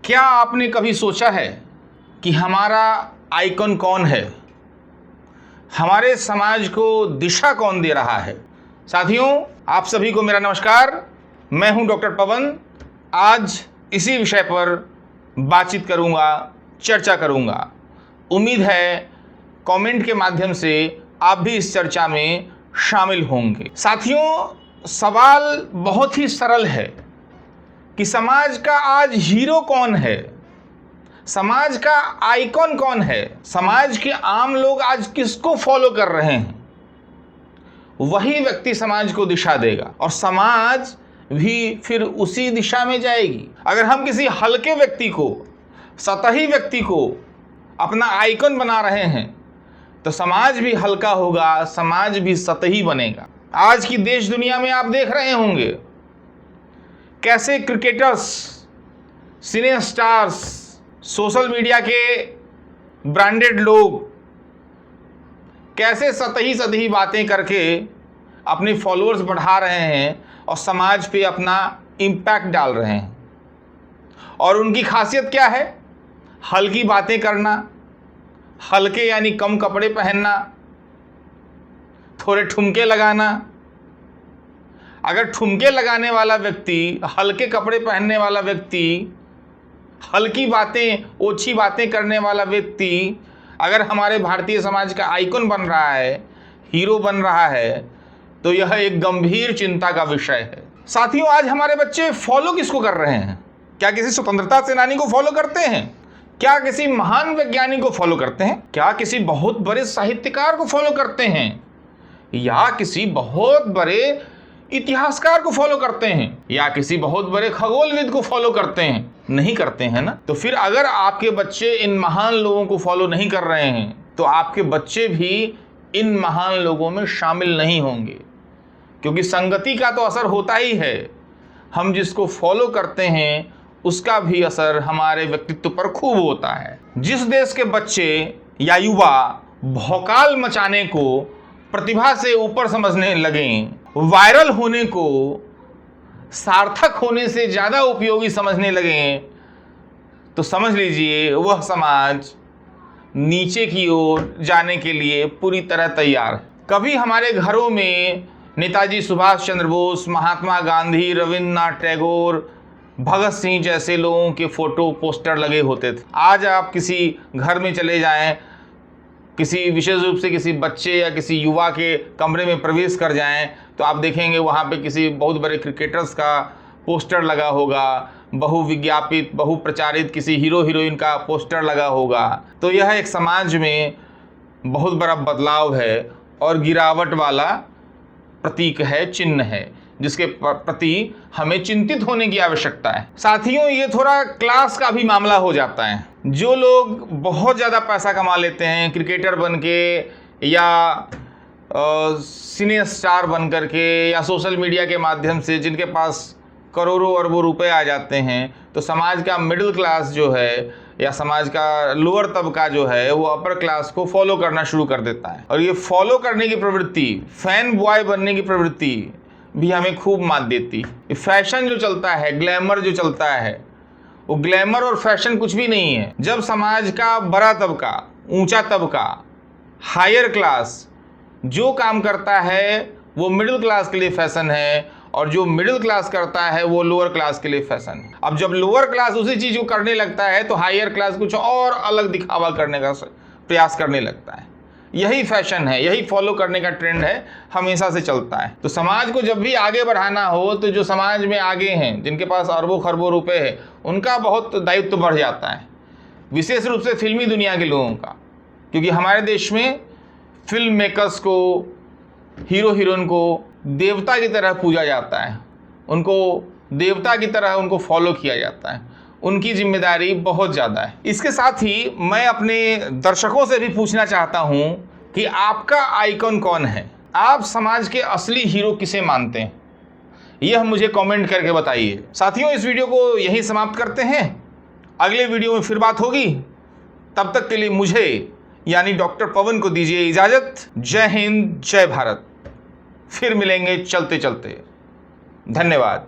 क्या आपने कभी सोचा है कि हमारा आइकन कौन है? हमारे समाज को दिशा कौन दे रहा है? साथियों, आप सभी को मेरा नमस्कार। मैं हूं डॉक्टर पवन। आज इसी विषय पर बातचीत करूंगा, चर्चा करूंगा। उम्मीद है कमेंट के माध्यम से आप भी इस चर्चा में शामिल होंगे। साथियों, सवाल बहुत ही सरल है कि समाज का आज हीरो कौन है, समाज का आइकॉन कौन है, समाज के आम लोग आज किसको फॉलो कर रहे हैं। वही व्यक्ति समाज को दिशा देगा और समाज भी फिर उसी दिशा में जाएगी। अगर हम किसी हल्के व्यक्ति को, सतही व्यक्ति को अपना आइकॉन बना रहे हैं तो समाज भी हल्का होगा, समाज भी सतही बनेगा। आज की देश दुनिया में आप देख रहे होंगे कैसे क्रिकेटर्स, सिने स्टार्स, सोशल मीडिया के ब्रांडेड लोग कैसे सतही बातें करके अपने फॉलोअर्स बढ़ा रहे हैं और समाज पे अपना इम्पैक्ट डाल रहे हैं। और उनकी खासियत क्या है? हल्की बातें करना, हल्के यानी कम कपड़े पहनना, थोड़े ठुमके लगाना। अगर ठुमके लगाने वाला व्यक्ति, हल्के कपड़े पहनने वाला व्यक्ति, हल्की बातें, ओछी बातें करने वाला व्यक्ति अगर हमारे भारतीय समाज का आइकॉन बन रहा है, हीरो बन रहा है, तो यह एक गंभीर चिंता का विषय है। साथियों, आज हमारे बच्चे फॉलो किसको कर रहे हैं? क्या किसी स्वतंत्रता सेनानी को फॉलो करते हैं? क्या किसी महान वैज्ञानिक को फॉलो करते हैं? क्या किसी बहुत बड़े साहित्यकार को फॉलो करते हैं? या किसी बहुत बड़े इतिहासकार को फॉलो करते हैं? या किसी बहुत बड़े खगोलविद को फॉलो करते हैं? नहीं करते हैं ना। तो फिर अगर आपके बच्चे इन महान लोगों को फॉलो नहीं कर रहे हैं तो आपके बच्चे भी इन महान लोगों में शामिल नहीं होंगे, क्योंकि संगति का तो असर होता ही है। हम जिसको फॉलो करते हैं उसका भी असर हमारे व्यक्तित्व पर खूब होता है। जिस देश के बच्चे या युवा भौकाल मचाने को प्रतिभा से ऊपर समझने लगें, वायरल होने को सार्थक होने से ज़्यादा उपयोगी समझने लगें, तो समझ लीजिए वह समाज नीचे की ओर जाने के लिए पूरी तरह तैयार है। कभी हमारे घरों में नेताजी सुभाष चंद्र बोस, महात्मा गांधी, रविन्द्रनाथ टैगोर, भगत सिंह जैसे लोगों के फोटो, पोस्टर लगे होते थे। आज आप किसी घर में चले जाएं, किसी विशेष रूप से किसी बच्चे या किसी युवा के कमरे में प्रवेश कर जाएं, तो आप देखेंगे वहाँ पे किसी बहुत बड़े क्रिकेटर्स का पोस्टर लगा होगा, बहुविज्ञापित, बहुप्रचारित किसी हीरो हीरोइन का पोस्टर लगा होगा। तो यह एक समाज में बहुत बड़ा बदलाव है और गिरावट वाला प्रतीक है, चिन्ह है, जिसके प्रति हमें चिंतित होने की आवश्यकता है। साथियों, ये थोड़ा क्लास का भी मामला हो जाता है। जो लोग बहुत ज़्यादा पैसा कमा लेते हैं क्रिकेटर बन के या सिने स्टार बन करके या सोशल मीडिया के माध्यम से, जिनके पास करोड़ों अरबों रुपए आ जाते हैं, तो समाज का मिडिल क्लास जो है या समाज का लोअर तबका जो है वो अपर क्लास को फॉलो करना शुरू कर देता है। और ये फॉलो करने की प्रवृत्ति, फैन बॉय बनने की प्रवृत्ति भी हमें खूब मात देती। फैशन जो चलता है, ग्लैमर जो चलता है, वो ग्लैमर और फैशन कुछ भी नहीं है। जब समाज का बड़ा तबका, ऊंचा तबका, हायर क्लास जो काम करता है वो मिडिल क्लास के लिए फैशन है, और जो मिडिल क्लास करता है वो लोअर क्लास के लिए फैशन है। अब जब लोअर क्लास उसी चीज़ को करने लगता है तो हायर क्लास कुछ और अलग दिखावा करने का प्रयास करने लगता है। यही फैशन है, यही फॉलो करने का ट्रेंड है, हमेशा से चलता है। तो समाज को जब भी आगे बढ़ाना हो तो जो समाज में आगे हैं, जिनके पास अरबों खरबों रुपए है, उनका बहुत दायित्व बढ़ जाता है, विशेष रूप से फिल्मी दुनिया के लोगों का। क्योंकि हमारे देश में फिल्म मेकर्स को, हीरो हीरोइन को देवता की तरह पूजा जाता है, उनको देवता की तरह उनको फॉलो किया जाता है, उनकी जिम्मेदारी बहुत ज़्यादा है। इसके साथ ही मैं अपने दर्शकों से भी पूछना चाहता हूं कि आपका आइकॉन कौन है? आप समाज के असली हीरो किसे मानते हैं? यह मुझे कमेंट करके बताइए। साथियों, इस वीडियो को यहीं समाप्त करते हैं। अगले वीडियो में फिर बात होगी। तब तक के लिए मुझे यानी डॉक्टर पवन को दीजिए इजाज़त। जय हिंद, जय भारत। फिर मिलेंगे चलते चलते। धन्यवाद।